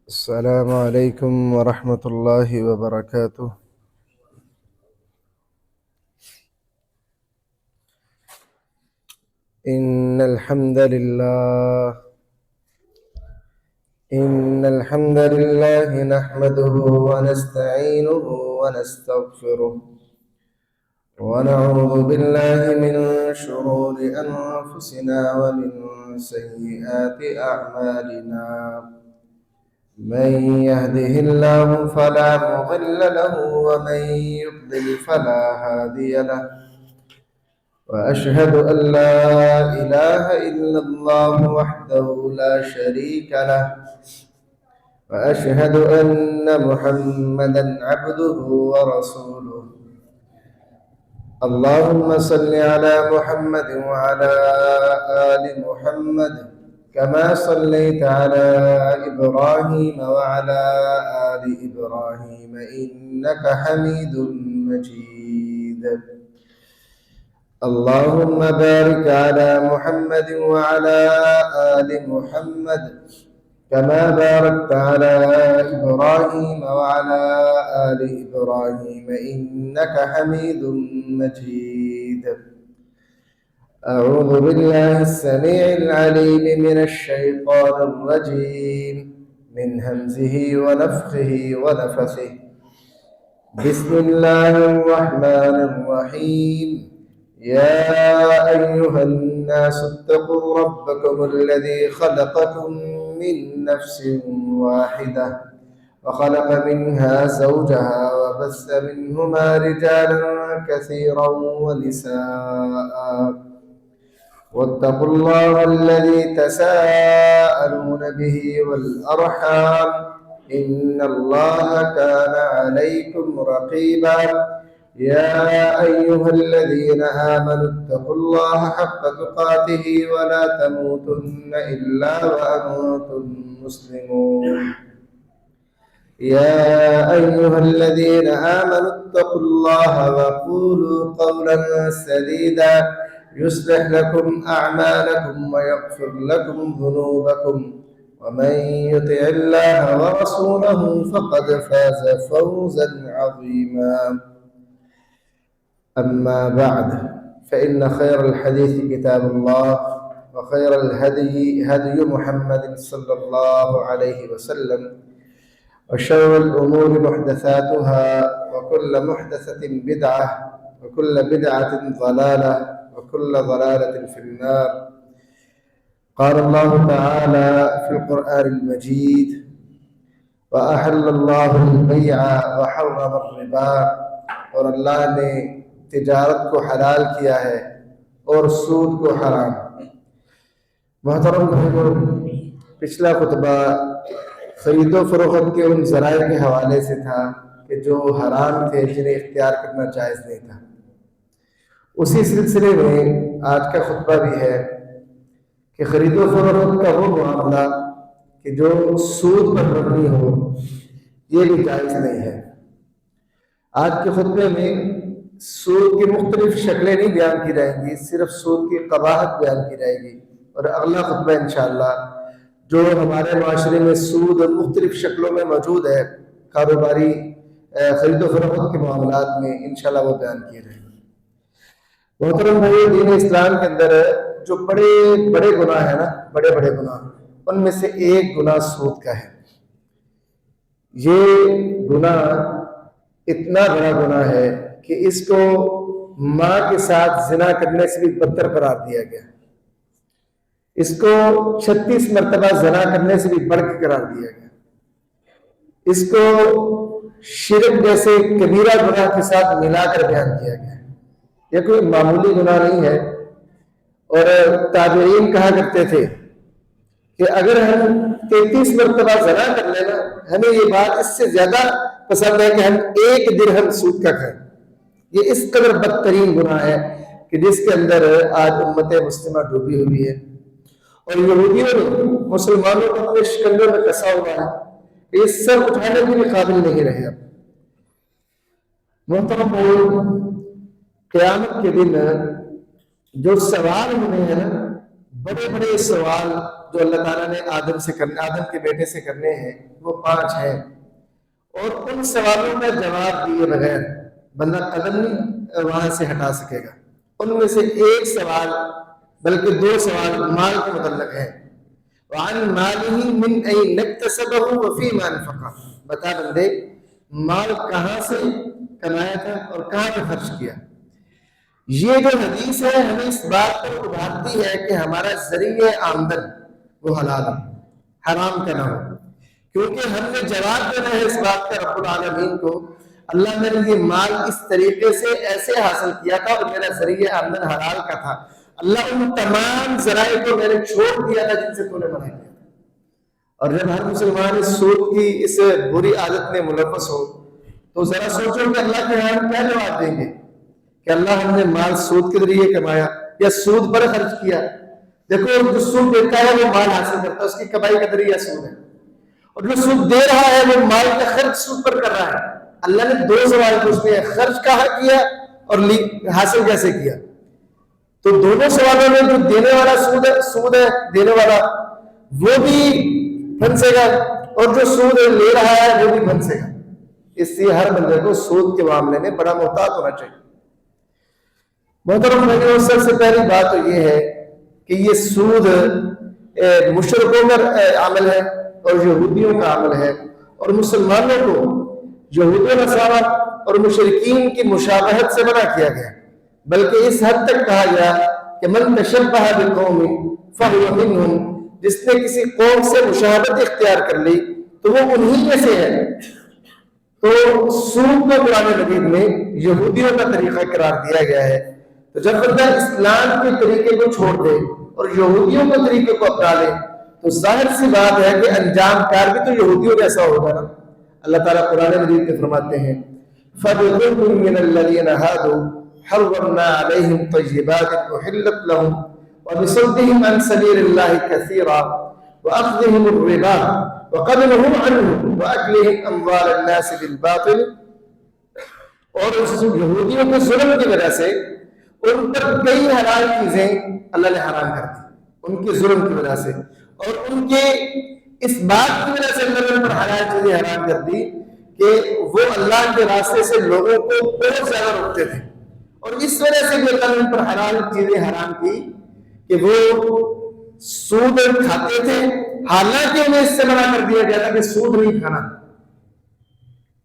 السلام عليكم ورحمة الله وبركاته. إن الحمد لله نحمده ونستعينه ونستغفره ونعوذ بالله من شرور أنفسنا ومن سيئات أعمالنا. من يهده الله فلا مضل له ومن يضلل فلا هادي له. وأشهد أن لا إله إلا الله وحده لا شريك له. وأشهد أن محمدا عبده ورسوله. اللهم صل على محمد وعلى آل محمد كما صليت على إبراهيم وعلى آل إبراهيم إنك حميد مجيد. اللهم بارك على محمد وعلى آل محمد كما باركت على إبراهيم وعلى آل إبراهيم إنك حميد مجيد. أعوذ بالله السميع العليم من الشيطان الرجيم من همزه ونفخه ونفثه. بسم الله الرحمن الرحيم. يا أيها الناس اتقوا ربكم الذي خلقكم من نفس واحدة وخلق منها زوجها وبث منهما رجالا كثيرا ونساء. واتقوا الله الذي تساءلون به والأرحام إن الله كان عليكم رقيبا. يا أيها الذين آمنوا اتقوا الله حق تقاته ولا تموتن إلا وأنتم مسلمون. يا أيها الذين آمنوا اتقوا الله وقولوا قولا سديدا يصلح لكم أعمالكم ويغفر لكم ذنوبكم ومن يطع الله ورسوله فقد فاز فوزا عظيما. أما بعد فإن خير الحديث كتاب الله وخير الهدي هدي محمد صلى الله عليه وسلم وشر الأمور محدثاتها وكل محدثة بدعة وكل بدعة ضلالة وكل ضلالة في النار. قال الله تعالى في القرآن المجيد: وأحل الله البيع وحرم الربا. اور اللہ نے تجارت کو حلال کیا ہے اور سود کو حرام. محترم بھائیو، پچھلا خطبہ خرید و فروخت کے ان ذرائع کے حوالے سے تھا کہ جو حرام تھے، جنہیں اختیار کرنا جائز نہیں تھا. اسی سلسلے میں آج کا خطبہ بھی ہے کہ خرید و فروخت کا وہ معاملہ کہ جو سود پر مبنی ہو، یہ بھی جائز نہیں ہے. آج کے خطبے میں سود کی مختلف شکلیں نہیں بیان کی جائیں گی، صرف سود کی قباحت بیان کی جائے گی. اور اگلا خطبہ انشاءاللہ جو ہمارے معاشرے میں سود اور مختلف شکلوں میں موجود ہے کاروباری خرید و فروخت کے معاملات میں، انشاءاللہ وہ بیان کیے جائیں گے. محترم بھائی، دین اسلام کے اندر جو بڑے بڑے گناہ ہیں نا، بڑے بڑے گناہ، ان میں سے ایک گناہ سود کا ہے. یہ گناہ اتنا بڑا گناہ ہے کہ اس کو ماں کے ساتھ زنا کرنے سے بھی بدتر قرار دیا گیا. اس کو 36 مرتبہ زنا کرنے سے بھی بڑھ کے قرار دیا گیا. اس کو شرک جیسے کبیرہ گناہ کے ساتھ ملا کر بیان کیا گیا. یہ کوئی معمولی گناہ نہیں ہے. اور تابعین کہا کرتے تھے کہ اگر ہم 33 مرتبہ زنا کر لینا، ہمیں یہ بات اس سے زیادہ پسند ہے کہ ہم 1 درہم سود کا کھائیں. یہ اس قدر بدترین گناہ ہے کہ جس کے اندر آج امت مسلمہ ڈوبی ہوئی ہے. اور یہودیوں نے مسلمانوں کو اپنے شکنجوں میں کسا ہوا ہے. یہ سب اٹھانے کے بھی قابل نہیں رہے. اب محترم قیامت کے دن جو سوال ہونے ہیں نا، بڑے بڑے سوال جو اللہ تعالیٰ نے آدم کے بیٹے سے کرنے ہیں وہ 5 ہیں، اور ان سوالوں کا جواب دیے بغیر بندہ قدم نہیں وہاں سے ہٹا سکے گا۔ ان میں سے ایک سوال بلکہ 2 سوال مال کے متعلق ہے۔ وعن مالہ من این اکتسبہ وفیما انفقہ، بتا بندے مال کہاں سے کمایا تھا اور کہاں پہ خرچ کیا۔ یہ جو حدیث ہے ہمیں اس بات پر ابھارتی ہے کہ ہمارا ذریعہ آمدن وہ حلال ہو، حرام کا نہ ہو، کیونکہ ہم نے جواب دینا ہے اس بات کا رب العالمین کو، اللہ میں نے یہ مال اس طریقے سے ایسے حاصل کیا تھا اور میرا ذریعہ آمدن حلال کا تھا، اللہ ان تمام ذرائع کو میں نے چھوڑ دیا تھا جن سے تو نے منع کیا تھا۔ اور جب ہر مسلمان اس سود کی اس بری عادت میں ملوث ہو تو ذرا سوچو کہ اللہ کے ہاں کیا جواب دیں گے کہ اللہ ہم نے مال سود کے ذریعے کمایا یا سود پر خرچ کیا۔ دیکھو جو سود دیتا ہے وہ مال حاصل کرتا ہے، اس کی کمائی کا ذریعہ سود ہے، اور جو سود دے رہا ہے وہ مال کا خرچ سود پر کر رہا ہے۔ اللہ نے 2 سوال پوچھتے ہیں، خرچ کہاں کیا اور حاصل کیسے کیا۔ تو دونوں سوالوں میں جو دینے والا سود ہے دینے والا وہ بھی پھنسے گا، اور جو سود لے رہا ہے وہ بھی پھنسے گا۔ اس لیے ہر بندے کو سود کے معاملے میں بڑا محتاط ہونا چاہیے۔ محترم بھائیو، سب سے پہلی بات تو یہ ہے کہ یہ سود مشرکوں کا عمل ہے اور یہودیوں کا عمل ہے، اور مسلمانوں کو یہود و نصارہ اور مشرکین کی مشابہت سے منع کیا گیا، بلکہ اس حد تک کہا گیا کہ من تشبہ بقوم فہو منہم، جس نے کسی قوم سے مشابہت اختیار کر لی تو وہ انہی میں سے ہے۔ تو سود کو قرآن مجید میں یہودیوں کا طریقہ قرار دیا گیا ہے۔ تو جب بندہ اسلام کے طریقے کو چھوڑ دے اور یہودیوں کے طریقے کو اپنا لے تو ظاہر سی بات ہے کہ انجام کار بھی تو یہودیوں جیسا ہوگا نا۔ اللہ تعالیٰ قرآن مجید میں فرماتے ہیں فَبِظُلْمٍ مِّنَ الَّذِينَ هَادُوا حَرَّمْنَا عَلَيْهِمْ طَيِّبَاتٍ أُحِلَّتْ لَهُمْ وَبِصَدِّهِمْ عَنْ سَبِيلِ اللَّهِ كَثِيرًا وَأَخْذِهِمُ الرِّبَا وَقَدْ نُهُوا عَنْهُ وَأَكْلِهِمْ أَمْوَالَ النَّاسِ بِالْبَاطِلِ، اور اس یہودیوں کے ظلم کی وجہ سے ان پر کئی حلال چیزیں اللہ نے حرام کر دی، ان کے ظلم کی وجہ سے، اور ان کے اس بات کی وجہ سے اللہ نے ان پر حلال چیزیں حرام کر دی کہ وہ اللہ کے راستے سے لوگوں کو بہت زیادہ روکتے تھے، اور اس وجہ سے بھی اللہ نے ان پر حلال چیزیں حرام کی کہ وہ سود کھاتے تھے، حالانکہ انہیں اس سے منع کر دیا گیا تھا کہ سود نہیں کھانا۔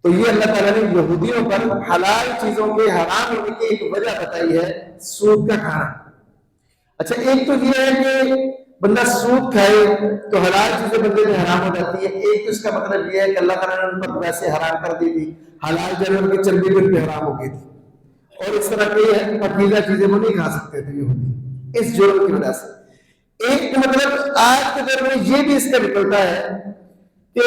تو یہ اللہ تعالیٰ نے یہودیوں پر حلال چیزوں کے حرام ہونے کی ایک وجہ بتائی ہے سود کا کھانا۔ اچھا، ایک تو یہ ہے کہ بندہ سود کھائے تو حلال چیزیں بندے میں حرام ہو جاتی ہے، ایک تو اس کا مطلب یہ ہے کہ اللہ تعالیٰ نے ان پر ویسے حرام کر دی تھی، حلال جانور کی چربی بھی ان پہ حرام ہو گئی تھی، اور اس طرح کی پکیزہ چیزیں وہ نہیں کھا سکتے تھے یہودی اس جرم کی وجہ سے۔ ایک مطلب آج کے دور میں یہ بھی اس کا نکلتا ہے کہ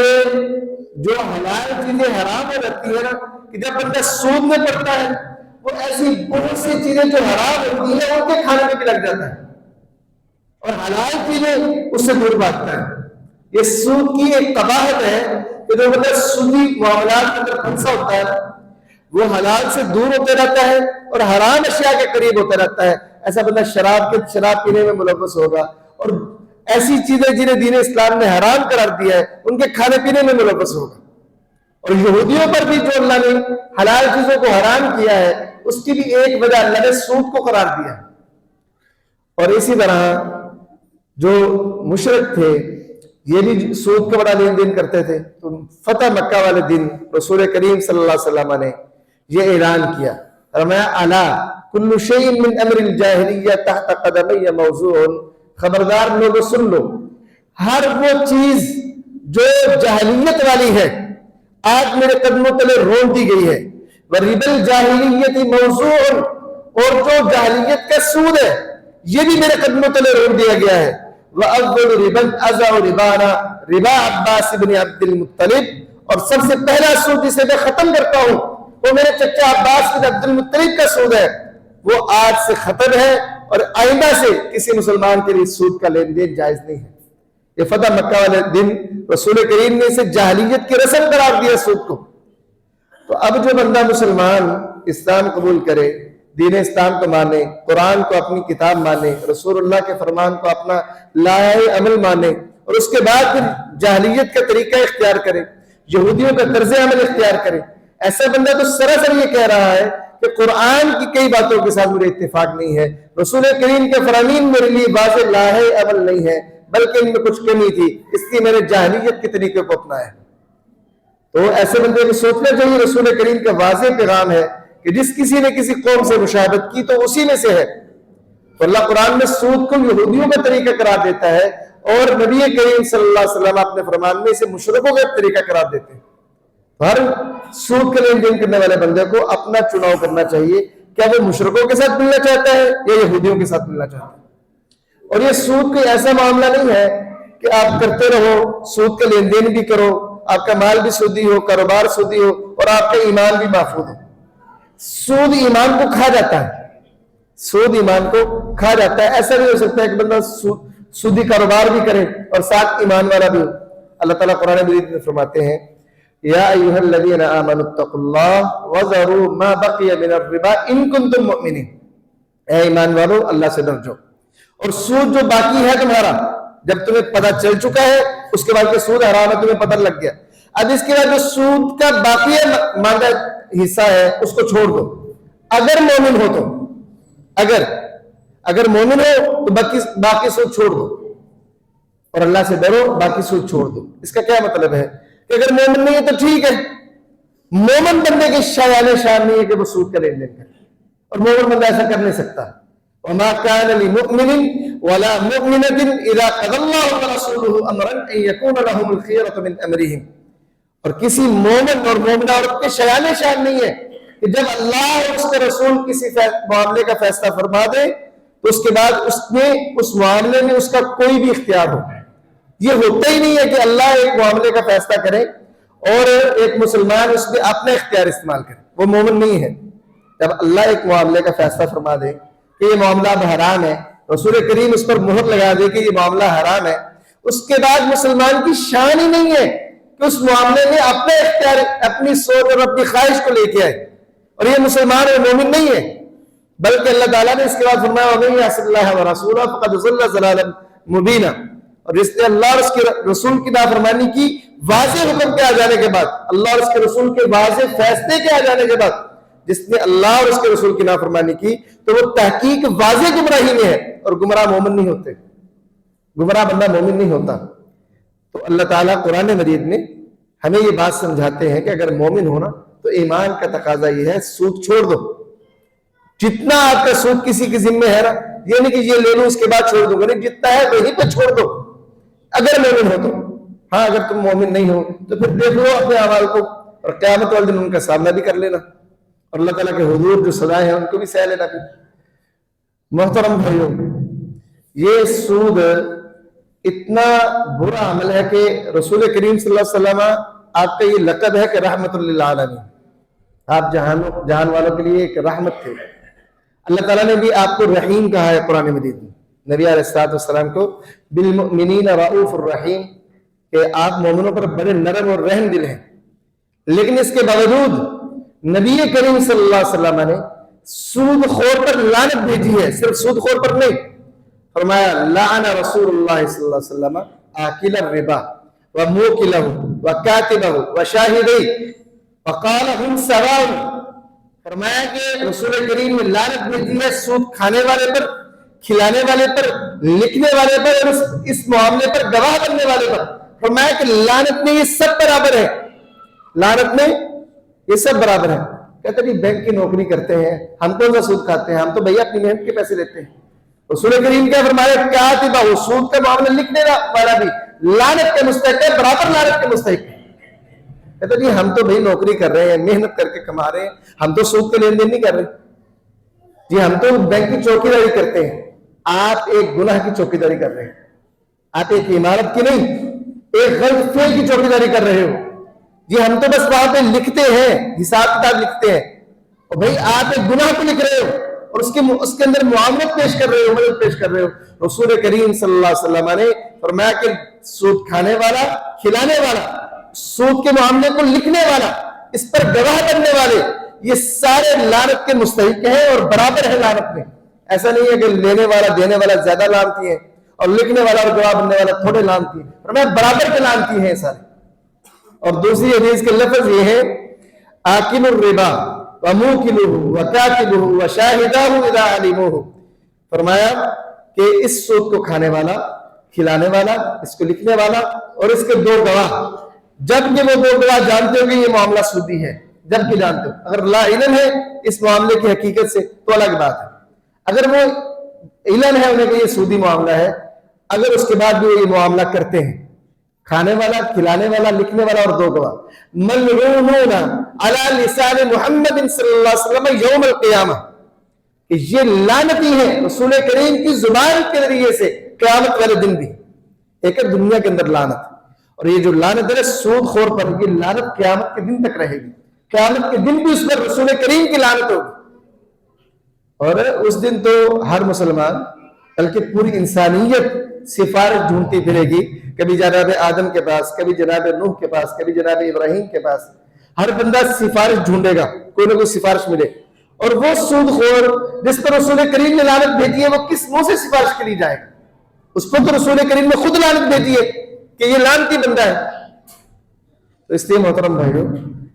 جو حلال چیزیں حرام ہو جاتی ہے نا، کہ جب بندہ سود میں پڑتا ہے وہ ایسی بہت سی چیزیں جو حرام ہوتی ہیں ان کے کھانے میں بھی لگ جاتا ہے اور حلال چیزیں اس سے دور بھاگتا ہے۔ یہ سود کی ایک قباحت ہے کہ جو بندہ سودی معاملات کے اندر پھنسا ہوتا ہے وہ حلال سے دور ہوتے رہتا ہے اور حرام اشیاء کے قریب ہوتا رہتا ہے۔ ایسا بندہ شراب پینے میں ملوث ہوگا، اور ایسی چیزیں جنہیں دین اسلام نے حرام قرار دیا ہے ان کے کھانے پینے میں ملوث ہوگا۔ اور یہودیوں پر بھی جو اللہ نے حلال چیزوں کو حرام کیا ہے اس کی بھی ایک وجہ اللہ نے سود کو قرار دیا۔ اور اسی طرح جو مشرک تھے یہ بھی سود کا بڑا لین دین کرتے تھے، تو فتح مکہ والے دن رسول کریم صلی اللہ علیہ وسلم نے یہ اعلان کیا، فرمایا الا کل شیء من امر الجاہلیہ تحت قدمی موضوع، خبردار لوگوں سن لو، ہر وہ چیز جو جاہلیت والی ہے آج میرے قدموں تلے رون دی گئی ہے، وَرِبَ الْجَاهِلِيَّةِ مَوْضُوعٌ، اور جو جاہلیت کا سود ہے یہ بھی میرے قدموں تلے رون دیا گیا ہے، وَأَوَّلُ رِبًا أَزَعُ رِبَانَا رِبَا عباس بن عبد المطلب، اور سب سے پہلا سود جسے میں ختم کرتا ہوں وہ میرے چچا عباس بن عبد المطلب کا سود ہے، وہ آج سے ختم ہے اور آئندہ سے کسی مسلمان کے لیے سود کا لین دین جائز نہیں ہے۔ یہ فتح مکہ والے دن رسول کریم نے اسے جاہلیت کی رسم قرار دیا سود کو۔ تو اب جو بندہ مسلمان اسلام قبول کرے دین اسلام کو مانے، قرآن کو اپنی کتاب مانے، رسول اللہ کے فرمان کو اپنا لائحہ عمل مانے، اور اس کے بعد پھر جاہلیت کا طریقہ اختیار کرے، یہودیوں کا طرز عمل اختیار کرے، ایسا بندہ تو سراسر یہ کہہ رہا ہے کہ قرآن کی کئی باتوں کے ساتھ مجھے اتفاق نہیں ہے، رسول کریم کے فرامین میرے لیے واضح لائحہ عمل نہیں ہے، بلکہ ان میں کچھ کمی تھی، اس لیے میں نے جاہلیت کے طریقے کو اپنایا۔ تو ایسے بندے کو سوچنا چاہیے رسول کریم کا واضح پیغام ہے کہ جس کسی نے کسی قوم سے مشابہت کی تو اسی میں سے ہے۔ تو اللہ قرآن میں سود کو یہودیوں کا طریقہ قرار دیتا ہے، اور نبی کریم صلی اللہ علیہ وسلم اپنے فرمان میں اسے مشرکوں کا طریقہ قرار دیتے ہیں۔ ہر سود کا لین دین کرنے والے بندے کو اپنا چناؤ کرنا چاہیے، کیا وہ مشرکوں کے ساتھ ملنا چاہتا ہے یا یہودیوں کے ساتھ ملنا چاہتا ہے۔ اور یہ سود کوئی ایسا معاملہ نہیں ہے کہ آپ کرتے رہو، سود کا لین دین بھی کرو، آپ کا مال بھی سودی ہو، کاروبار سودی ہو، اور آپ کا ایمان بھی محفوظ ہو۔ سود ایمان کو کھا جاتا ہے، سود ایمان کو کھا جاتا ہے۔ ایسا نہیں ہو سکتا ہے کہ بندہ سودی کاروبار بھی کرے اور ساتھ ایمان والا بھی ہو۔ اللہ تعالیٰ قرآن مجید میں فرماتے ہیں یا ایھا الذین آمنوا اتقوا اللہ وذروا ما بقی من الربا ان کنتم مؤمنین، اے ایمان والو اللہ سے ڈر جاؤ، اور سود جو باقی ہے تمہارا، جب تمہیں پتہ چل چکا ہے اس کے بعد کہ سود حرام ہے، تمہیں پتہ لگ گیا، اب اس کے بعد جو سود کا باقی ماندہ حصہ ہے اس کو چھوڑ دو، اگر مومن ہو تو، اگر مومن ہو تو باقی سود چھوڑ دو، اور اللہ سے ڈرو، باقی سود چھوڑ دو۔ اس کا کیا مطلب ہے کہ اگر مومن نہیں ہے تو ٹھیک ہے، مومن بندے کی شان نہیں ہے کہ وہ سود کا لین دین کرے، اور مومن بندہ ایسا کر نہیں سکتا۔ وما كان لمؤمن ولا مؤمنة اذا قضى الله ورسوله امرا ان يكون لهم الخيرة من امرهم، اور کسی مومن اور مومنہ عورت کے شان نہیں ہے کہ جب اللہ اور اس کے رسول کسی معاملے کا فیصلہ فرما دے تو اس کے بعد اس معاملے میں اس کا کوئی بھی اختیار ہو۔ یہ ہوتا ہی نہیں ہے کہ اللہ ایک معاملے کا فیصلہ کرے اور ایک مسلمان اس میں اپنا اختیار استعمال کرے، وہ مومن نہیں ہے۔ جب اللہ ایک معاملے کا فیصلہ فرما دے کہ یہ معاملہ اب حرام ہے، رسول کریم اس پر مہر لگا دے کہ یہ معاملہ حرام ہے، اس کے بعد مسلمان کی شان ہی نہیں ہے کہ اس معاملے میں اپنے اختیار، اپنی سوچ اور اپنی خواہش کو لے کے آئے، اور یہ مسلمان اور مومن نہیں ہے۔ بلکہ اللہ تعالیٰ نے اس کے بعد فرمایا وَمَن يَعْصِ اللَّهَ وَرَسُولَهُ فَقَدْ ضَلَّ ضَلَالًا مُبِينًا، اور جس نے اللہ اور اس کے رسول کی نافرمانی کی واضح حکم کے آ جانے کے بعد، اللہ اور اس کے رسول کے واضح فیصلے کے آ جانے کے بعد جس نے اللہ اور اس کے رسول کی نافرمانی کی تو وہ تحقیق واضح گمراہی میں ہے، اور گمراہ مومن نہیں ہوتے، گمراہ بندہ مومن نہیں ہوتا۔ تو اللہ تعالیٰ قرآن مجید میں ہمیں یہ بات سمجھاتے ہیں کہ اگر مومن ہونا تو ایمان کا تقاضا یہ ہے سود چھوڑ دو، جتنا آپ کا سود کسی کے ذمہ ہے نا، یہ نہیں کہ یہ لے لوں اس کے بعد چھوڑ دوں گا، نہیں، جتنا ہے وہیں پہ چھوڑ دو اگر مومن ہو تو۔ ہاں اگر تم مومن نہیں ہو تو پھر دیکھ لو اپنے اعمال کو، اور قیامت والے دن ان کا سامنا بھی کر لینا، اور اللہ تعالیٰ کے حضور جو سزائیں ہیں ان کو بھی سہ لینا۔ پھر محترم بھائیوں، یہ سود اتنا برا عمل ہے کہ رسول کریم صلی اللہ علیہ وسلم آپ کا یہ لقب ہے کہ رحمت للعالمین، آپ جہان والوں کے لیے ایک رحمت تھے۔ اللہ تعالیٰ نے بھی آپ کو رحیم کہا ہے قرآن مجید میں، نبی علیہ السلام کو بالمؤمنین رؤوف الرحیم، کہ آپ مومنوں پر بڑے نرم اور رحم دل ہیں۔ لیکن اس کے باوجود نبی کریم صلی اللہ علیہ وسلم نے سود خور پر لعنت بھیجی ہے، صرف سود خور پر نہیں، فرمایا لعن رسول اللہ صلی اللہ علیہ وسلم آکل الربا وموکلہ وکاتبہ وشاہدیہ وقال ہم سواء، فرمایا کہ رسول کریم نے لعنت بھیجی ہے سود کھانے والے پر، کھلانے والے پر، لکھنے والے پر، اور اس معاملے پر گواہ بننے والے پر۔ فرمایا کہ لعنت میں یہ سب برابر ہے، لعنت میں یہ سب برابر ہے۔ کہتے ہیں بینک کی نوکری کرتے ہیں، ہم کون سا سود کھاتے ہیں، ہم تو بھیا اپنی محنت کے پیسے لیتے ہیں۔ رسول کریم کیا فرمایا، کاتبہ، سود کا معاملہ لکھنے والا بھی لعنت کے مستحق ہے، برابر لعنت کے مستحق ہے۔ کہتے ہیں ہم تو بھائی نوکری کر رہے ہیں، محنت کر کے کما رہے ہیں، ہم تو سود کا لین دین نہیں کر رہے، جی ہم تو بینک کی چوکیداری کرتے ہیں۔ آپ ایک گناہ کی چوکیداری کر رہے ہیں، آپ ایک عمارت کی نہیں، ایک غلط فعل کی چوکیداری کر رہے ہو۔ جی ہم تو بس وہاں پہ لکھتے ہیں، حساب کتاب لکھتے ہیں، اور بھائی آپ ایک گناہ کو لکھ رہے ہو اور اس کے اندر معاملت پیش کر رہے ہو، مدد پیش کر رہے ہو۔ رسول کریم صلی اللہ علیہ وسلم نے فرمایا کہ سود کھانے والا، کھلانے والا، سود کے معاملے کو لکھنے والا، اس پر گواہ کرنے والے، یہ سارے لعنت کے مستحق ہیں اور برابر ہیں لعنت میں. ایسا نہیں ہے کہ لینے والا دینے والا زیادہ لعنتی ہے اور لکھنے والا اور گواہ بننے والا تھوڑے لعنتی ہیں، فرمایا برابر کے لعنتی ہیں سارے. اور دوسری حدیث کے لفظ یہ ہے آکل الربا وموکلہ وکاتبہ وشاہدہ اذا علموہ. فرمایا کہ اس سود کو کھانے والا، کھلانے والا، اس کو لکھنے والا اور اس کے دو گواہ، جب کہ وہ دو گواہ جانتے ہو کہ یہ معاملہ سودی ہے، جب کہ جانتے ہو. اگر لا علم ہے اس معاملے کی حقیقت سے تو الگ بات ہے. اگر وہ علم ہے انہیں کہ یہ سودی معاملہ ہے، اگر اس کے بعد بھی وہ یہ معاملہ کرتے ہیں، کھانے والا، کھلانے والا، لکھنے والا اور دو گواہ، ملعونون علی لسان محمد صلی اللہ علیہ وسلم یوم القیامہ، کہ یہ لعنتی ہے رسول کریم کی زبان کے ذریعے سے قیامت والے دن بھی. ایک ہے دنیا کے اندر لعنت، اور یہ جو لعنت ہے سود خور پر، یہ لعنت قیامت کے دن تک رہے گی. قیامت کے دن بھی اس پر رسول کریم کی لعنت ہوگی. اور اس دن تو ہر مسلمان بلکہ پوری انسانیت سفارش ڈھونڈتی پھرے گی، کبھی جناب آدم کے پاس، کبھی جناب نوح کے پاس، کبھی جناب ابراہیم کے پاس. ہر بندہ سفارش ڈھونڈے گا، کوئی نہ کوئی سفارش ملے. اور وہ سود خور جس پر رسول کریم نے لعنت بھیجی ہے، وہ کس منہ سے سفارش کے لیے جائے گا؟ اس پر تو رسول کریم نے خود لعنت بھیجی ہے کہ یہ لعنتی بندہ ہے. تو اس لیے محترم بھائیو،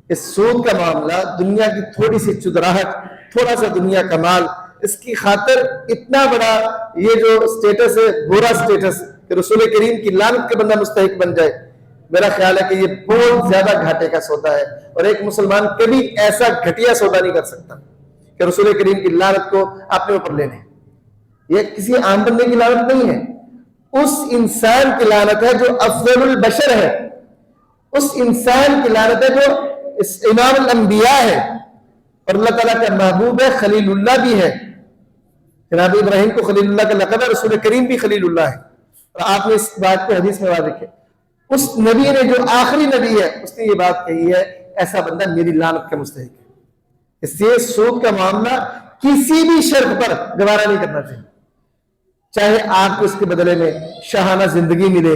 اس سود کا معاملہ دنیا کی تھوڑی سی چدراہٹ، تھوڑا سا دنیا کا مال، اس کی خاطر اتنا بڑا یہ جو سٹیٹس ہے، برا سٹیٹس کہ رسول کریم کی لعنت کے بندہ مستحق بن جائے، میرا خیال ہے کہ یہ بہت زیادہ گھاٹے کا سودا ہے. اور ایک مسلمان کبھی ایسا گھٹیا سودا نہیں کر سکتا کہ رسول کریم کی لعنت کو اپنے اوپر لینے. یہ کسی عام بندے کی لعنت نہیں ہے، اس انسان کی لعنت ہے جو افضل البشر ہے، اس انسان کی لعنت ہے جو امام الانبیاء ہے اور اللہ تعالیٰ کا محبوب ہے، خلیل اللہ بھی ہے. جناب ابراہیم کو خلیل اللہ کا لقب ہے، رسول کریم بھی خلیل اللہ ہے. اور آپ نے اس بات کو حدیث میں واضح کیا، اس نبی نے جو آخری نبی ہے اس نے یہ بات کہی ہے ایسا بندہ میری لعنت کا مستحق ہے. اس لیے سود کا معاملہ کسی بھی شرط پر گوارا نہیں کرنا چاہیے. چاہے آپ کو اس کے بدلے میں شاہانہ زندگی ملے،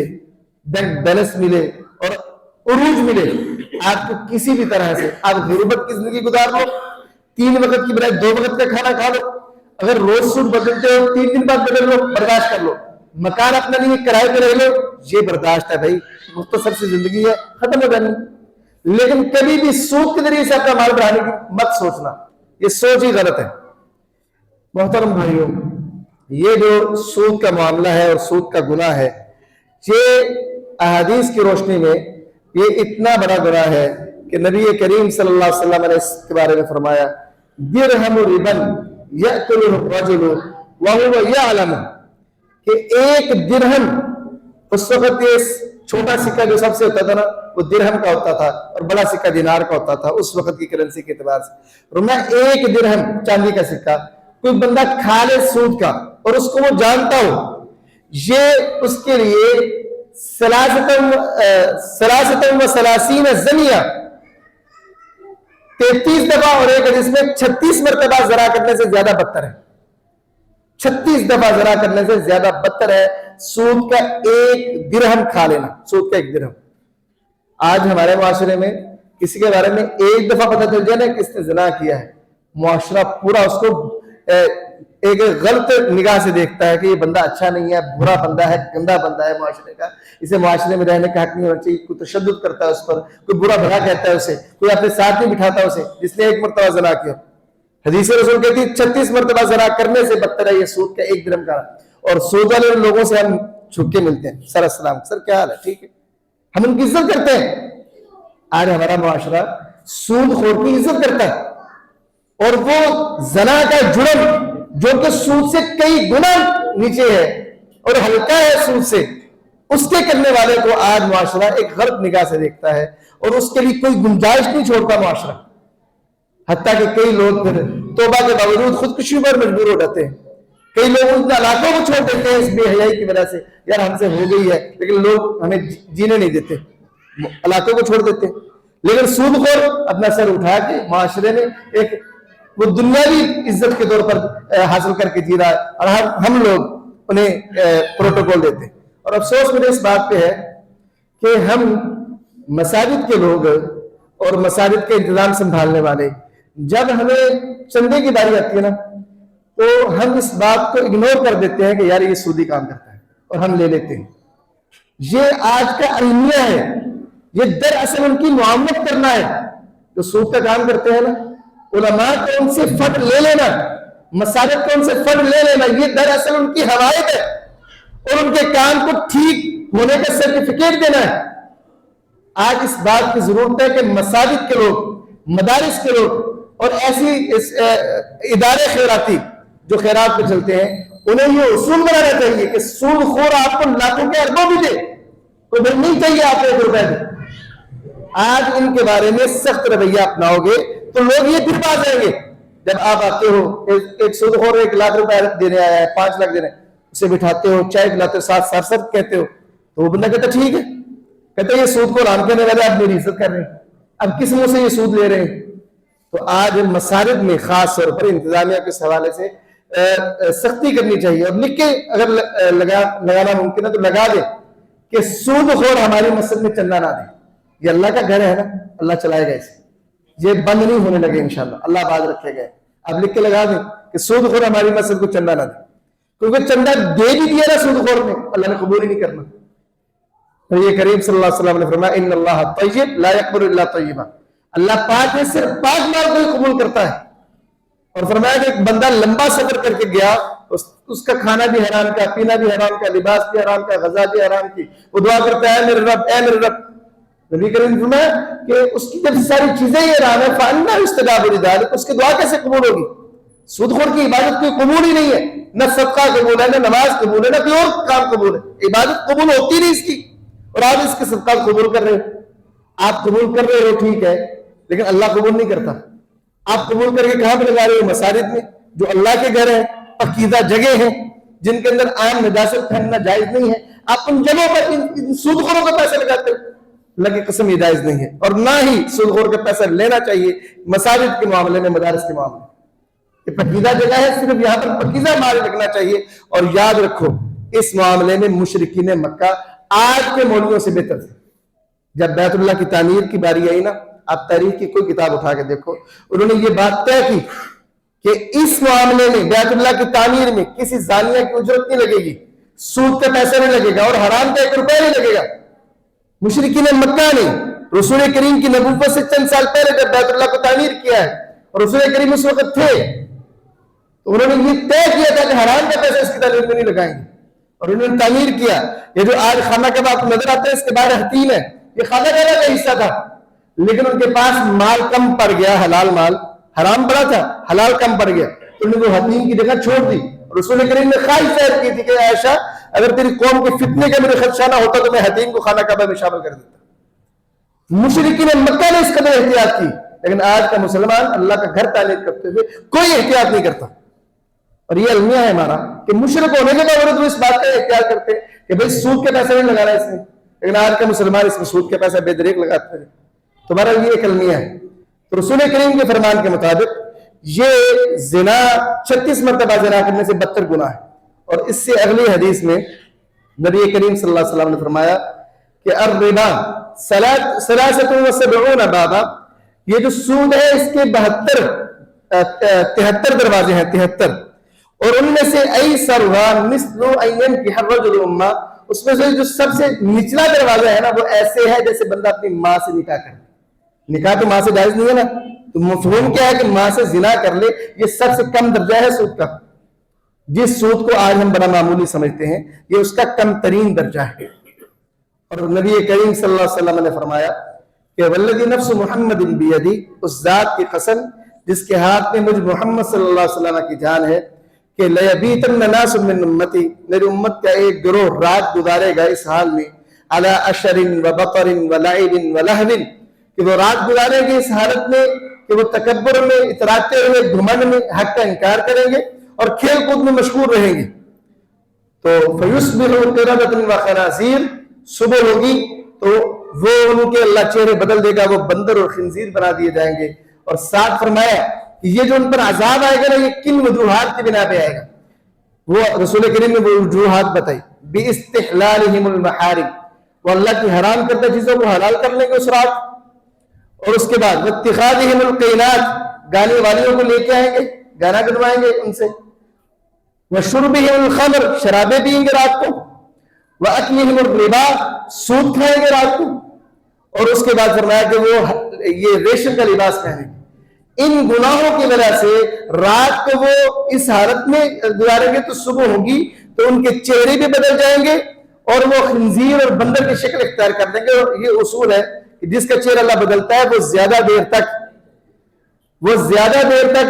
بینک بیلنس ملے اور عروج ملے، آپ کو کسی بھی طرح سے آپ غربت کی زندگی گزار لو، 3 وقت کی بجائے 2 وقت کا کھانا کھا لو، اگر روز سود بدلتے ہو 3 دن بعد بدل لو، برداشت کر لو. مکان اپنا نہیں کرائے پہ رہ لو، یہ برداشت ہے بھائی، مختصر سی زندگی ہے، ختم ہو جانی. لیکن کبھی بھی سود کے ذریعے سے اپنا مال بڑھانے کی مت سوچنا، یہ سوچ ہی غلط ہے. محترم بھائیوں، یہ جو سود کا معاملہ ہے اور سود کا گناہ ہے، یہ احادیث کی روشنی میں یہ اتنا بڑا گناہ ہے کہ نبی کریم صلی اللہ علیہ وسلم نے اس کے بارے میں فرمایا درہم ربن یأکل الرجل وهو یعلم، کہ 1 درہم، اس وقت یہ چھوٹا سکہ جو سب سے ہوتا تھا نا وہ درہم کا ہوتا تھا اور بڑا سکہ دینار کا ہوتا تھا اس وقت کی کرنسی کے اعتبار سے. رمنا 1 درہم چاندی کا سکہ کوئی بندہ کھا لے سود کا اور اس کو وہ جانتا ہو، یہ اس کے لیے 33 زنیہ 33 دفعہ اور ایک حدیث میں 36 مرتبہ زنا کرنے سے زیادہ بدتر ہے. 36 دفعہ زنا کرنے سے زیادہ بدتر ہے سود کا 1 درہم کھا لینا. سود کا 1 درہم. آج ہمارے معاشرے میں کسی کے بارے میں 1 دفعہ پتہ چل جائے نا کس نے زنا کیا ہے، معاشرہ پورا اس کو ایک غلط نگاہ سے دیکھتا ہے کہ یہ بندہ اچھا نہیں ہے، برا بندہ ہے، گندا بندہ ہے معاشرے کا، اسے معاشرے میں رہنے کا حق نہیں ہونا چاہیے. کوئی تشدد کرتا ہے اس پر، کوئی برا بھلا کہتا ہے اسے، کوئی اپنے ساتھ نہیں بٹھاتا اسے جس نے 1 مرتبہ زنا کیا. حدیث رسول کہتی ہے 36 مرتبہ زنا کرنے سے بدتر ہے یہ سود کا 1 درہم کا. اور سود والے لوگوں سے ہم چھپ کے ملتے ہیں، سر السلام، سر کیا حال ہے، ٹھیک ہے، ہم ان کی عزت کرتے ہیں. آج ہمارا معاشرہ سود خور کی عزت کرتا ہے اور وہ زنا کا جرم جو کہ سود سے کئی گنا نیچے ہے اور ہلکا ہے سود سے، اس کے کرنے والے کو آج معاشرہ ایک غلط نگاہ سے دیکھتا ہے اور اس کے لیے کوئی گنجائش نہیں چھوڑتا معاشرہ. حتیٰ کہ کئی لوگ پھر توبہ کے باوجود خودکشی پر مجبور ہو جاتے ہیں. کئی لوگ ان علاقوں کو چھوڑ دیتے ہیں اس بے حیائی کی وجہ سے، یار ہم سے ہو گئی ہے، لیکن لوگ ہمیں جینے نہیں دیتے، علاقوں کو چھوڑ دیتے. لیکن سود خور اپنا سر اٹھا کے معاشرے میں ایک وہ دنیاوی عزت کے طور پر حاصل کر کے جی رہا ہے اور ہم لوگ انہیں پروٹوکول دیتے ہیں. اور افسوس مجھے اس بات پہ ہے کہ ہم مساجد کے لوگ اور مساجد کے انتظام سنبھالنے والے جب ہمیں چندے کی باری آتی ہے نا تو ہم اس بات کو اگنور کر دیتے ہیں کہ یار یہ سودی کام کرتا ہے اور ہم لے لیتے ہیں. یہ آج کا المیہ ہے. یہ دراصل ان کی معاملت کرنا ہے. جو سود کا کام کرتے ہیں نا علماء کو ان سے فنڈ لے لینا, مساجد کو ان سے فنڈ لے لینا, یہ دراصل ان کی حمایت ہے اور ان کے کام کو ٹھیک ہونے کا سرٹیفکیٹ دینا ہے. آج اس بات کی ضرورت ہے کہ مساجد کے لوگ, مدارس کے لوگ اور ایسی ادارے خیراتی جو خیرات پہ چلتے ہیں انہیں یہ اصول بنانا چاہیے کہ سود خور آپ کو لاکھوں کے اربوں بھی دے تو پھر نہیں چاہیے آپ کو 1 روپے دے. آج ان کے بارے میں سخت رویہ اپناؤ گے تو لوگ یہ پھر پا جائیں گے. جب آپ آتے ہو ایک سود خور 1 لاکھ روپے دینے آیا ہے, 5 لاکھ دینے, اسے بٹھاتے ہو, چائے پلاتے ہو, ساتھ کہتے ہو تو وہ بندہ کہتا ٹھیک ہے, کہتے یہ سود کو رام کرنے والے آپ میری عزت کر رہے ہیں, اب کس منہ سے یہ سود لے رہے ہیں. تو آج مساجد میں خاص طور پر انتظامیہ کے حوالے سے سختی کرنی چاہیے اور لکھ کے اگر لگانا ممکن ہے تو لگا دے کہ سود خور ہماری مسجد میں چندہ نہ دے. یہ اللہ کا گھر ہے نا, اللہ چلائے گا اسے, یہ بند نہیں ہونے لگے انشاءاللہ, اللہ باز رکھے گئے. آپ لکھ کے لگا دیں کہ سود خور ہماری مسجد کو چندہ نہ دے, کیونکہ چندہ دے بھی دیا نا سود خور نے, اللہ نے قبول ہی نہیں کرنا. تو یہ کریم صلی اللہ علیہ وسلم نے فرمایا ان اللہ طیب لا یقبل الا طیبا, اللہ پاک ہے صرف پاک مال کو ہی قبول کرتا ہے. اور فرمایا کہ ایک بندہ لمبا سفر کر کے گیا, اس کا کھانا بھی حرام کا, پینا بھی حرام کا, لباس بھی حرام کا, غذا بھی حرام کی, وہ دعا کرتا ہے اے میرے رب, اے میرے رب. نبی کریم نے فرمایا کہ اس کی جب ساری چیزیں ہی حرام ہے فَأَنَّا يُسْتَجَابُ لِذَلِكَ, اس کی دعا کیسے قبول ہوگی؟ سود خور کی عبادت کوئی قبول ہی نہیں ہے, نہ صدقہ قبول ہے, نہ نماز قبول ہے, نہ کوئی اور کام قبول ہے. عبادت قبول ہوتی نہیں اس کی, اور آپ اس کے صدقہ قبول کر رہے ہو. آپ قبول کر رہے ہو ٹھیک ہے, لیکن اللہ قبول نہیں کرتا. آپ قبول کر کے کہاں پہ لگا رہے ہو؟ مساجد میں, جو اللہ کے گھر ہیں, پاکیزہ جگہ ہیں جن کے اندر عام نجاست پھینکنا جائز نہیں ہے. آپ ان جگہوں پر سود خوروں کا پیسہ لگاتے ہو, اللہ کی قسم یہ جائز نہیں ہے. اور نہ ہی سود خور کا پیسہ لینا چاہیے مساجد کے معاملے میں, مدارس کے معاملے میں. یہ پاکیزہ جگہ ہے, صرف یہاں پر پاکیزہ مال رکھنا چاہیے. اور یاد رکھو اس معاملے میں مشرکین مکہ آج کے مولویوں سے بہتر تھے. جب بیت اللہ کی تعمیر کی باری آئی نا, آپ تاریخ کی کوئی کتاب اٹھا کے دیکھو, انہوں نے یہ بات طے کی کہ اس معاملے میں بیت اللہ کی تعمیر میں کسی زانیہ کی اجرت نہیں لگے گی, سود کا پیسہ نہیں لگے گا, اور حرام کا 1 روپے نہیں لگے گا. مشرکین مکہ نے رسول کریم کی نبوت سے چند سال پہلے جب بیت اللہ کو تعمیر کیا ہے, اور رسول کریم اس وقت تھے, تو انہوں نے یہ طے کیا تھا کہ حرام کا پیسہ اس کی تعمیر میں نہیں لگائیں گے, اور انہوں نے تعمیر کیا. یہ جو آج خانہ کعبہ آپ کو نظر آتا ہے, اس کے باہر حتیم ہے, یہ خانہ کعبہ کا حصہ تھا, لیکن ان کے پاس مال کم پڑ گیا, حلال مال, حرام بڑا تھا, حلال کم پڑ گیا, انہوں نے وہ حتیم کی جگہ چھوڑ دی. رسول کریم نے خواہش ظاہر کی تھی کہ عائشہ اگر تیری قوم کے فتنے کا میرے خدشہ نہ ہوتا تو میں حتیم کو خانہ کعبہ میں شامل کر دیتا. مشرکین مکہ نے اس قدر احتیاط کی, لیکن آج کا مسلمان اللہ کا گھر تعمیر کرتے ہوئے کوئی احتیاط نہیں کرتا. اور یہ المیہ ہے ہمارا کہ مشرک ہونے کے باوجود وہ اس بات کا اختیار کرتے کہ بھئی سود کے پیسہ نہیں لگانا اس میں, لیکن آج کا مسلمان اس میں سود کے پیسہ بے دریغ لگاتے ہیں. تمہارا یہ ایک المیہ ہے. تو رسول کریم کے فرمان کے مطابق یہ زنا 36 مرتبہ زنا کرنے سے 72 گناہ ہے. اور اس سے اگلی حدیث میں نبی کریم صلی اللہ علیہ وسلم نے فرمایا کہ الربا 73 بابا, یہ جو سود ہے اس کے 73 دروازے ہیں, 73, اور ان میں سے ایسرھا مثل ان ينكح الرجل امه, اس میں سے جو سب سے نچلا دروازہ ہے نا وہ ایسے ہے جیسے بندہ اپنی ماں سے نکاح کرے. نکاح تو ماں سے جائز نہیں ہے نا, تو مفہوم کیا ہے کہ ماں سے زنا کر لے, یہ سب سے کم درجہ ہے سود کا. جس سود کو آج ہم بڑا معمولی سمجھتے ہیں یہ اس کا کم ترین درجہ ہے. اور نبی کریم صلی اللہ علیہ وسلم نے فرمایا کہ والذی نفس محمد بیدی, اس ذات کی قسم جس کے ہاتھ میں مجھ محمد صلی اللہ علیہ وسلم کی جان ہے, کہ لیبیتن ناس من امتی, میری امت کا ایک گروہ رات گزارے گا اس حال میں, علی اشر و بطر و لعب و لہو, کہ وہ رات گزارے گے اس حالت میں کہ وہ تکبر میں, اتراتے ہوئے, گھمنڈ میں حق کا انکار کریں گے اور کھیل کود میں مشغول رہیں گے. تو فیصبحوا قردۃ و خنازیر, صبح ہوگی تو وہ ان کے اللہ چہرے بدل دے گا, وہ بندر اور خنزیر بنا دیے جائیں گے. اور ساتھ فرمایا کہ یہ جو ان پر عذاب آئے گا نا یہ کن وجوہات کی بنا پہ آئے گا. وہ رسول کریم نے وہ وجوہات بتائی, باستحلالہم المحارم, وہ اللہ کی حرام کردہ چیزوں کو حلال کر لیں گے اس رات, اور اس کے بعد اتخاذہم القینات, گانے والیوں کو لے کے آئیں گے، گانا گنوائیں گے ان سے، وَشُرْبِهِمُ الْخَمْرِ شرابیں پئیں گے رات کو، وَأَكْلِهِمُ الرِّبَا سود کھائیں گے رات کو، اور اس کے بعد فرمایا کہ وہ یہ ریشم کا لباس پہنیں گے۔ ان گناہوں کی وجہ سے رات کو وہ اس حالت میں گزاریں گے تو صبح ہوگی تو ان کے چہرے بھی بدل جائیں گے اور وہ خنزیر اور بندر کی شکل اختیار کر دیں گے۔ اور یہ اصول ہے کہ جس کا چہرہ اللہ بدلتا ہے وہ زیادہ دیر تک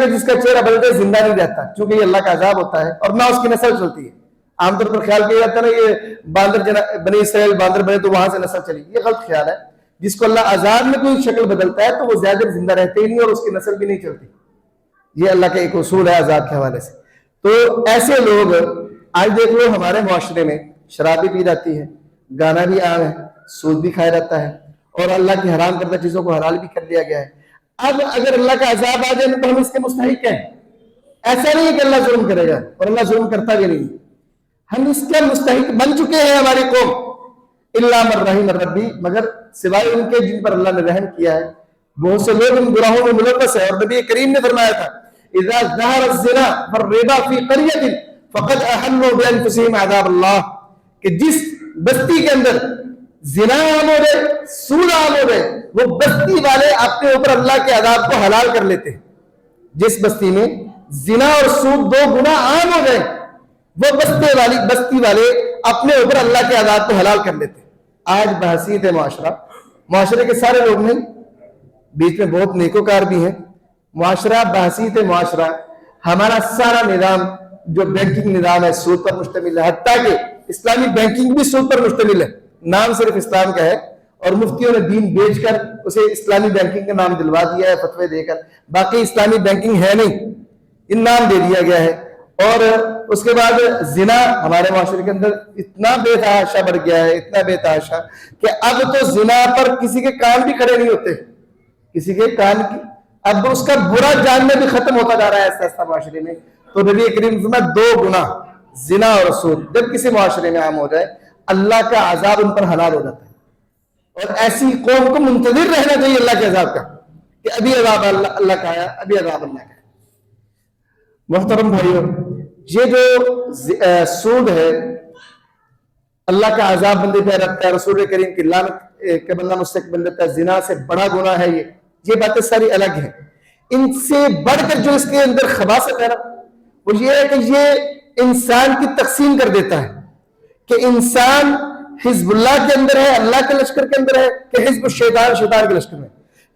جس کا چہرہ بدلتا ہے زندہ نہیں رہتا، چونکہ یہ اللہ کا عذاب ہوتا ہے اور نہ اس کی نسل چلتی ہے۔ عام طور پر خیال کیا جاتا ہے نا یہ باندر بنی اسرائیل باندر بنے تو وہاں سے نسل چلی، یہ غلط خیال ہے۔ جس کو اللہ عذاب میں کوئی شکل بدلتا ہے تو وہ زیادہ دیر زندہ رہتے ہی نہیں اور اس کی نسل بھی نہیں چلتی، یہ اللہ کا ایک اصول ہے عذاب کے حوالے سے۔ تو ایسے لوگ آج دیکھ لو ہمارے معاشرے میں شراب بھی پی جاتی ہے، گانا بھی عام ہے، سود بھی کھایا جاتا ہے اور اللہ کی حرام کردہ چیزوں کو حلال بھی کر دیا گیا ہے۔ اب اگر اللہ کا عذاب آ جائے تو ہم اس کے مستحق ہیں، ایسا نہیں ہے کہ اللہ ظلم کرے گا اور اللہ ظلم کرتا بھی نہیں، ہم اس کے مستحق بن چکے ہیں ہماری قوم، الا من رحم ربی، مگر سوائے ان کے جن پر اللہ نے رحم کیا ہے۔ بہت سے لوگ ان گناہوں میں ملوث ہیں اور نبی کریم نے فرمایا تھا اذا ظہر الزنا والربا فی قریۃ فقد احلوا بانفسهم عذاب اللہ، کہ جس بستی کے اندر زنا عام ہو جائے، سود عام ہو جائے، وہ بستی والے اپنے اوپر اللہ کے عذاب کو حلال کر لیتے ہیں۔ جس بستی میں زنا اور سود دو گناہ عام ہو جائے وہ بستی والے اپنے اوپر اللہ کے عذاب کو حلال کر لیتے ہیں۔ آج بحثیت معاشرے کے سارے لوگ نہیں، بیچ میں بہت نیکوکار بھی ہیں، معاشرہ بحثیت معاشرہ، ہمارا سارا نظام جو بینکنگ نظام ہے سود پر مشتمل ہے، حتیٰ کہ اسلامی بینکنگ بھی سود پر مشتمل ہے، نام صرف اسلام کا ہے اور مفتیوں نے دین بیچ کر اسے اسلامی بینکنگ کا نام دلوا دیا ہے فتوے دے کر، باقی اسلامی بینکنگ ہے نہیں، ان نام دے دیا گیا ہے۔ اور اس کے بعد زنا ہمارے معاشرے کے اندر اتنا بے تحاشا بڑھ گیا ہے، اتنا بے تحاشا کہ اب تو زنا پر کسی کے کان بھی کھڑے نہیں ہوتے، کسی کے کان کی اب اس کا برا جاننا بھی ختم ہوتا جا رہا ہے ایسا معاشرے میں۔ تو نبی کریم نے دو گناہ زنا اور سود جب کسی معاشرے میں عام ہو جائے اللہ کا عذاب ان پر حلال ہو جاتا ہے، اور ایسی قوم کو منتظر رہنا چاہیے اللہ کے عذاب کا کہ ابھی عذاب اللہ کا آیا، ابھی عذاب اللہ کا ہے۔ محترم بھائیو، یہ جو سود ہے اللہ کا عذاب بندے پہ رکھتا ہے، رسول کریم کی لعنت کا بندہ مستحق بن جاتا ہے، زنا سے بڑا گناہ ہے یہ باتیں ساری الگ ہیں۔ ان سے بڑھ کر جو اس کے اندر خباثت ہے نا وہ یہ ہے کہ یہ انسان کی تقسیم کر دیتا ہے کہ انسان حزب اللہ کے اندر ہے، اللہ کے لشکر کے اندر ہے، کہ حزب الشیطان شیطان کے لشکر میں۔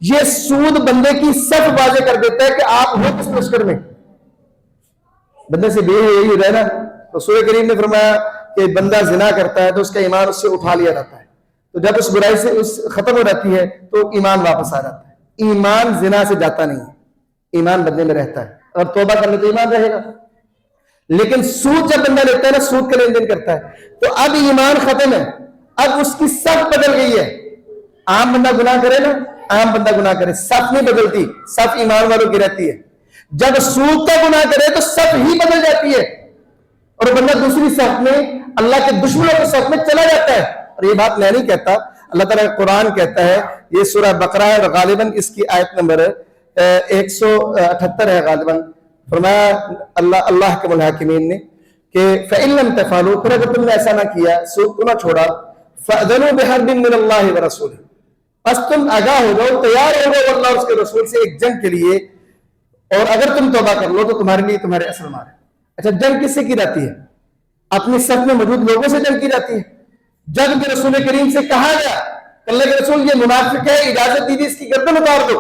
یہ سود بندے کی صف واضح کر دیتا ہے کہ آپ ہو کس لشکر میں، بندے سے بے یہی رہنا۔ رسول کریم نے فرمایا کہ بندہ زنا کرتا ہے تو اس کا ایمان اس سے اٹھا لیا جاتا ہے، تو جب اس برائی سے ختم ہو جاتی ہے تو ایمان واپس آ جاتا ہے۔ ایمان زنا سے جاتا نہیں ہے، ایمان بندے میں رہتا ہے، اور توبہ کرنے تو ایمان رہے گا۔ لیکن سود جب بندہ لیتا ہے نا، سود کا لین دین کرتا ہے تو اب ایمان ختم ہے، اب اس کی صف بدل گئی ہے۔ عام بندہ گناہ کرے نا، عام بندہ گناہ کرے، صف نہیں بدلتی، صف ایمان والوں کی رہتی ہے۔ جب سود کا گناہ کرے تو صف ہی بدل جاتی ہے اور بندہ دوسری صف میں اللہ کے دشمنوں کی صف میں چلا جاتا ہے۔ اور یہ بات میں نہیں کہتا، اللہ تعالیٰ کا قرآن کہتا ہے، یہ سورہ بقرہ ہے اور غالباً اس کی آیت نمبر 178 ہے غالباً۔ فرمایا اللہ کے الحاکمین نے کہ فَإِن لَمْ تَفْعَلُوا، پھر اگر تم نے ایسا نہ کیا، سود کو نہ چھوڑا، فَأْذَنُوا بِحَرْبٍ مِّنَ اللَّهِ وَرَسُولِهِ، بس تم آگاہ ہو جاؤ، تیار ہو جاؤ اللہ اور اس کے رسول سے ایک جنگ کے لیے، اور اگر تم توبہ کر لو تو تمہارے لیے تمہارے اثر مار ہے۔ اچھا، جنگ کس سے کی جاتی ہے؟ اپنی صف میں موجود لوگوں سے جنگ کی جاتی ہے۔ جب کہ رسول کریم سے کہا گیا کہ اللہ کے رسول یہ منافق ہے، اجازت دیجیے اس کی گردن اتار دو،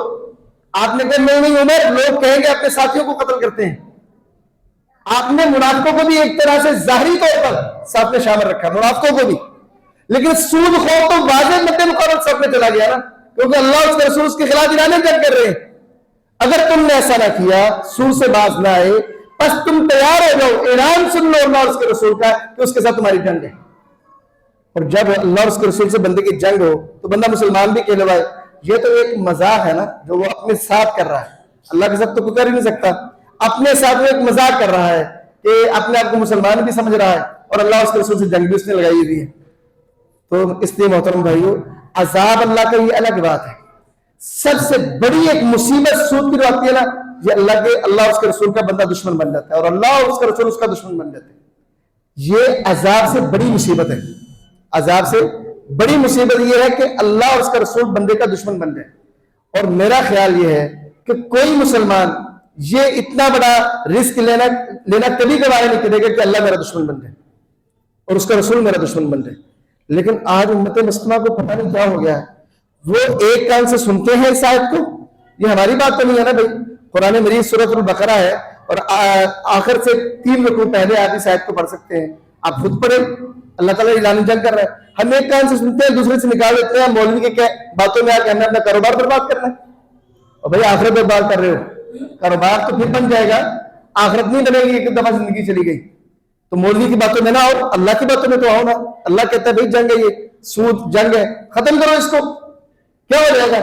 آپ نے کہا نہیں عمر، لوگ کہیں گے اپنے ساتھیوں کو قتل کرتے ہیں۔ آپ نے منافقوں کو بھی ایک طرح سے ظاہری طور پر صف میں شامل رکھا، منافقوں کو بھی، لیکن سود خور تو واضح مد مقابل صف میں چلا گیا نا، کیونکہ اللہ اور اس کے رسول اس کے خلاف ایران جنگ کر رہے ہیں۔ اگر تم نے ایسا نہ کیا، سود سے باز نہ آئے، بس تم تیار ہو جاؤ، اعلان سن لو اللہ اور اس کے رسول کا کہ اس کے ساتھ تمہاری جنگ ہے۔ اور جب اللہ اور اس کے رسول سے بندے کی جنگ ہو تو بندہ مسلمان بھی کہلوائے، یہ تو ایک مذاق ہے نا جو وہ اپنے ساتھ کر رہا ہے، اللہ کے ساتھ تو کوئی کر ہی نہیں سکتا، اپنے ساتھ وہ ایک مذاق کر رہا ہے کہ اپنے آپ کو مسلمان بھی سمجھ رہا ہے اور اللہ اور اس کے رسول سے جنگ بھی اس نے لگائی ہوئی ہے۔ تو اس لیے محترم بھائیو، عذاب اللہ کا یہ الگ بات ہے۔ سب سے بڑی ایک مصیبت سود کی جو آتی ہے نا، یہ اللہ اس کے رسول کا بندہ دشمن بن جاتا ہے، اور اللہ اور اس کا رسول اس کا دشمن بن جاتے ہیں۔ یہ عذاب سے بڑی مصیبت ہے، عذاب سے بڑی مصیبت یہ ہے کہ اللہ اور اس کا رسول بندے کا دشمن بن جائے۔ اور میرا خیال یہ ہے کہ کوئی مسلمان یہ اتنا بڑا رسک لینا کبھی گوارا نہیں کرے گا کہ اللہ میرا دشمن بن جائے اور اس کا رسول میرا دشمن بن جائے۔ لیکن آج امت مسلمہ کو پتہ نہیں کیا ہو گیا ہے، وہ ایک کان سے سنتے ہیں اس آیت کو، یہ ہماری بات تو نہیں ہے نا بھائی، قرآن مجید سورۃ البقرہ ہے اور آخر سے 3 رکوع پہلے آپ اس آیت کو پڑھ سکتے ہیں، آپ خود پڑھیں، اللہ تعالیٰ اعلان جنگ کر رہا ہے۔ ہم ایک کان سے سنتے ہیں، دوسرے سے نکال دیتے ہیں، مولوی کے باتوں میں آ کے ہمیں اپنا کاروبار برباد کرنا ہے، اور بھائی آخرت برباد کر رہے ہو، کاروبار تو پھر بن جائے گا، آخرت نہیں بنے گی، ایک دفعہ زندگی چلی گئی تو مولوی کی باتوں میں نہ آؤ، اللہ کی باتوں میں تو آؤ نا۔ اللہ کہتا ہے بھائی جنگ ہے، یہ سود جنگ ہے، ختم کرو اس کو، کیا ہو جائے گا؟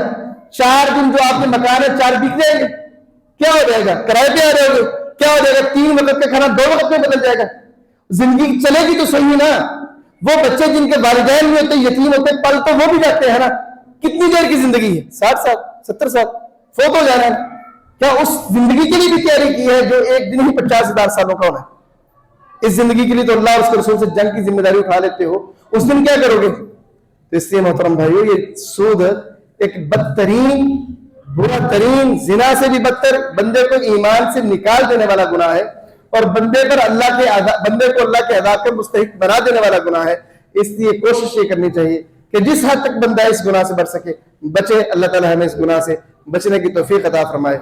4 دن جو آپ کے مکان ہے 4 بک جائیں گے، کیا ہو جائے گا؟ کرائے پہ آ رہے ہوگے، کیا ہو جائے گا؟ 3 وقت کا کھانا 2 وقت میں بدل جائے گا، زندگی چلے گی تو صحیح نا۔ وہ بچے جن کے والدین بھی ہوتے یتیم ہوتے پل تو وہ بھی جاتے ہیں نا، کتنی دیر کی زندگی ہے؟ 60 سال 70 سال فوت ہو جانا ہے، کیا اس زندگی کے لیے بھی تیاری کی ہے جو ایک دن ہی 50,000 سالوں کا ہونا ہے؟ اس زندگی کے لیے تو اللہ اور اس کے رسول سے جنگ کی ذمہ داری اٹھا لیتے ہو، اس دن کیا کرو گے؟ تو اس لیے محترم بھائیو، یہ سود ایک بدترین، برا ترین، زنا سے بھی بدتر، بندے کو ایمان سے نکال دینے والا گناہ ہے، اور بندے کو اللہ کے عذاب کا مستحق بنا دینے والا گناہ ہے۔ اس لیے کوشش یہ کرنی چاہیے کہ جس حد تک بندہ اس گناہ سے بچ سکے بچے، اللہ تعالی ہمیں اس گناہ سے بچنے کی توفیق عطا فرمائے۔